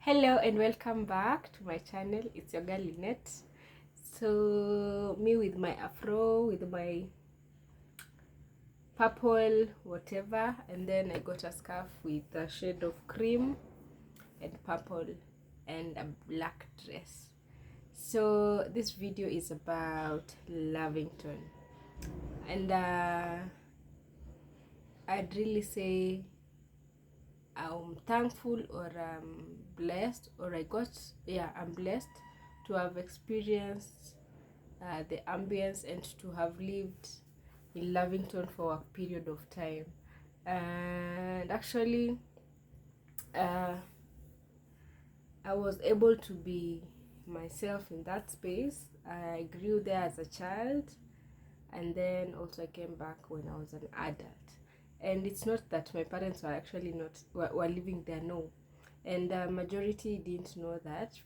Hello and welcome back to my channel. It's your girl Lynette. So me with my afro, with my purple whatever, and then I got a scarf with a shade of cream and purple and a black dress. So this video is about Lavington, and I'd really say I'm thankful, or I'm blessed, or I'm blessed to have experienced the ambience and to have lived in Lavington for a period of time. And actually, uh, I was able to be myself in that space. I grew there as a child, and then also I came back when I was an adult. And it's not that my parents were actually not were living there, no. And the majority didn't know that.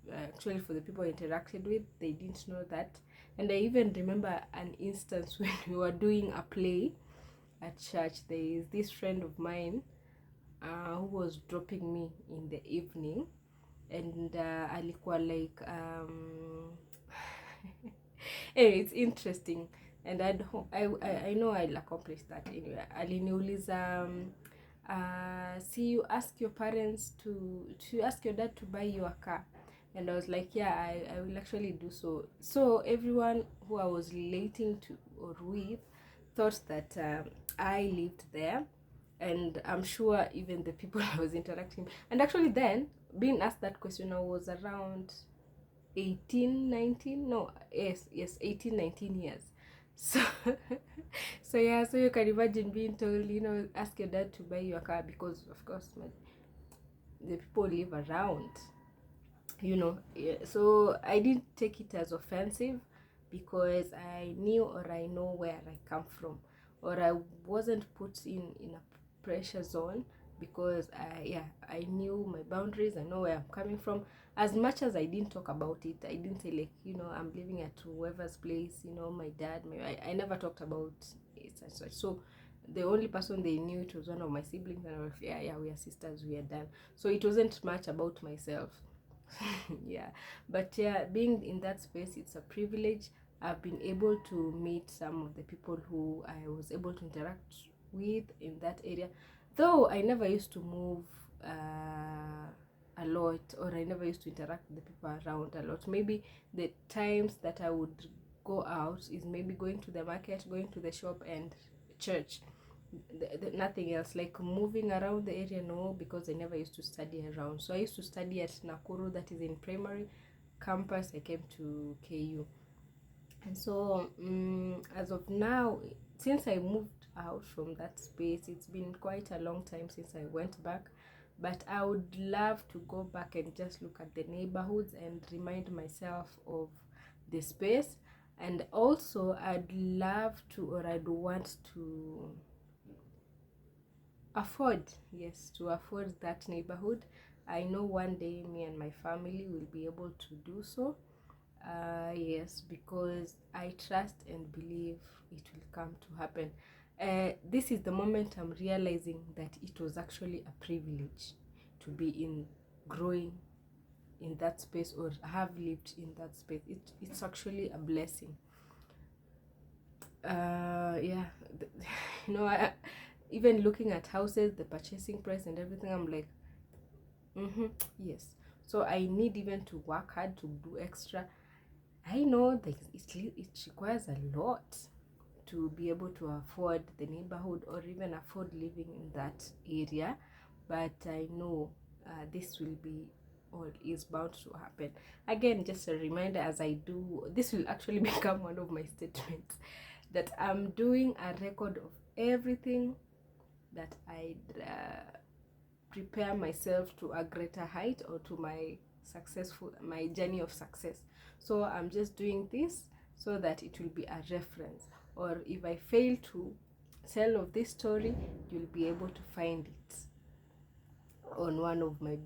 Actually, for the people I interacted with, they didn't know that. And I even remember an instance when we were doing a play at church. There is this friend of mine who was dropping me in the evening, and alikuwa like anyway, it's interesting, and I know I'll accomplish that anyway. Aliniuliza see, you ask your parents to ask your dad to buy you a car. And I was like, yeah, I will actually do so. So everyone who I was relating to or with thought that I lived there, and I'm sure even the people I was interacting. And actually then, being asked that question, I was around 18, 19, no, yes, 18, 19 years. So so yeah, so you can imagine being told, ask your dad to buy you a car, because of course the people live around, yeah. So I didn't take it as offensive, because I knew, or I know where I come from, or I wasn't put in a pressure zone, because I knew my boundaries. I know where I'm coming from. As much as I didn't talk about it, I didn't say like, I'm living at whoever's place, my dad, I never talked about it and such. So the only person they knew, it was one of my siblings, and I was like, yeah, we are sisters, we are done. So it wasn't much about myself. Yeah, but yeah, being in that space, it's a privilege. I've been able to meet some of the people who I was able to interact with in that area, though I never used to move a lot, or I never used to interact with the people around a lot. Maybe the times that I would go out is maybe going to the market, going to the shop, and church. Nothing else, like moving around the area, no, because I never used to study around. So I used to study at Nakuru, that is in primary campus. I came to KU, and so as of now, since I moved out from that space, it's been quite a long time since I went back. But I would love to go back and just look at the neighborhoods and remind myself of the space. And also I'd love to, or I'd want to afford, yes, to afford that neighborhood. I know one day me and my family will be able to do so. Yes, because I trust and believe it will come to happen. This is the moment I'm realizing that it was actually a privilege to be in growing in that space, or have lived in that space. It's actually a blessing. Yeah, even looking at houses, the purchasing price and everything, I'm like, yes. So I need even to work hard to do extra. I know that it requires a lot to be able to afford the neighborhood, or even afford living in that area, but I know this will be, or is bound to happen. Again, just a reminder, as I do this, will actually become one of my statements, that I'm doing a record of everything that I prepare myself to a greater height, or to my journey of success. So I'm just doing this so that it will be a reference, or if I fail to tell of this story, you'll be able to find it on one of my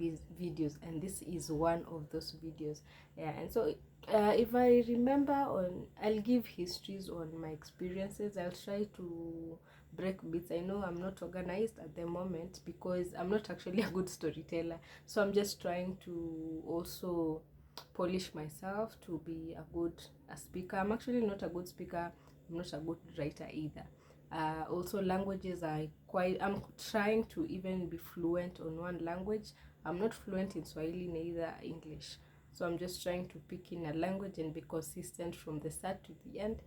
videos, and this is one of those videos. Yeah, and so if I remember, I'll give histories on my experiences. I'll try to break beats. I know I'm not organized at the moment because I'm not actually a good storyteller, so I'm just trying to also polish myself to be a speaker. I'm actually not a good speaker. I'm not a good writer either. Also, languages I'm trying to even be fluent on one language. I'm not fluent in Swahili, neither English. So I'm just trying to pick in a language and be consistent from the start to the end,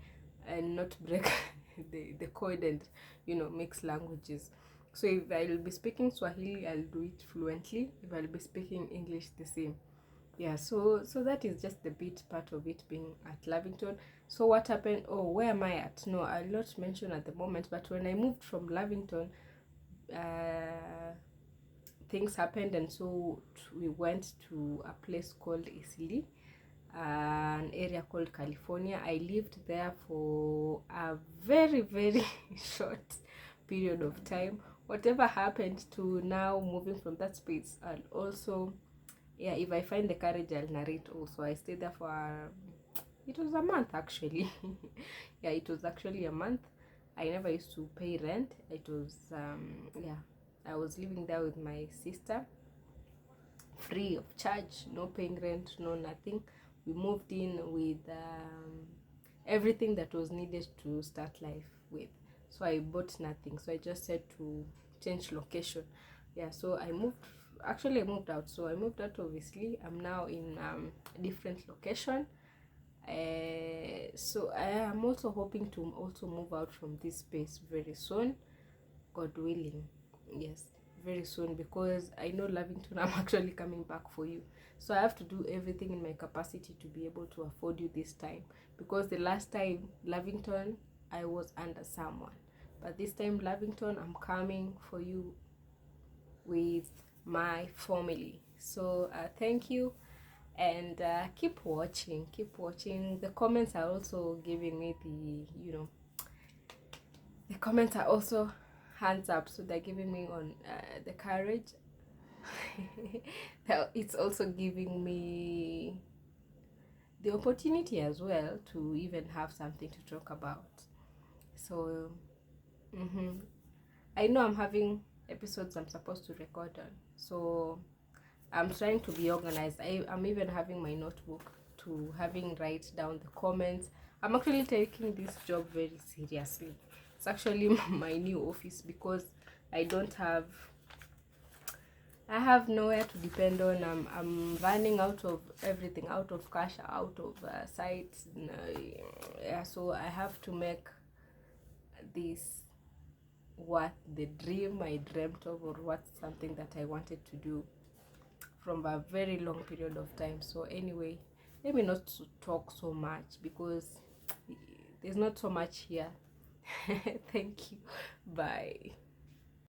and not break the code and mix languages. So if I'll be speaking Swahili, I'll do it fluently. If I'll be speaking English, the same. Yeah, so that is just the bit part of it being at Lavington. So what happened? Oh, where am I at? No, I'll not mention at the moment, but when I moved from Lavington, things happened, and so we went to a place called Isili, an area called California. I lived there for a very, very short period of time. Whatever happened to now moving from that space, and also, yeah, if I find the courage, I'll narrate also. I stayed there for it was a month actually. Yeah, it was actually a month. I never used to pay rent. It was yeah, I was living there with my sister, free of charge, no paying rent, no nothing. We moved in with everything that was needed to start life with. So I bought nothing. So I just said to change location. Yeah, so I moved out. So I moved out, obviously. I'm now in a different location. So I am also hoping to also move out from this space very soon, God willing. Yes, very soon, because I know Lavington, I'm actually coming back for you. So I have to do everything in my capacity to be able to afford you this time, because the last time Lavington, I was under someone, but this time Lavington, I'm coming for you with my family. So thank you, and keep watching. The comments are also giving me the comments are also hands up, so they're giving me on the courage. It's also giving me the opportunity as well to even have something to talk about. So I know I'm having episodes I'm supposed to record on, so I'm trying to be organized. I'm even having my notebook to having write down the comments. I'm actually taking this job very seriously. It's actually my new office, because I don't have I have nowhere to depend on. I'm running out of everything, out of cash, out of sites. Yeah, so I have to make this what the dream I dreamt of, or what something that I wanted to do from a very long period of time. So anyway, let me not talk so much, because there's not so much here. Thank you. Bye.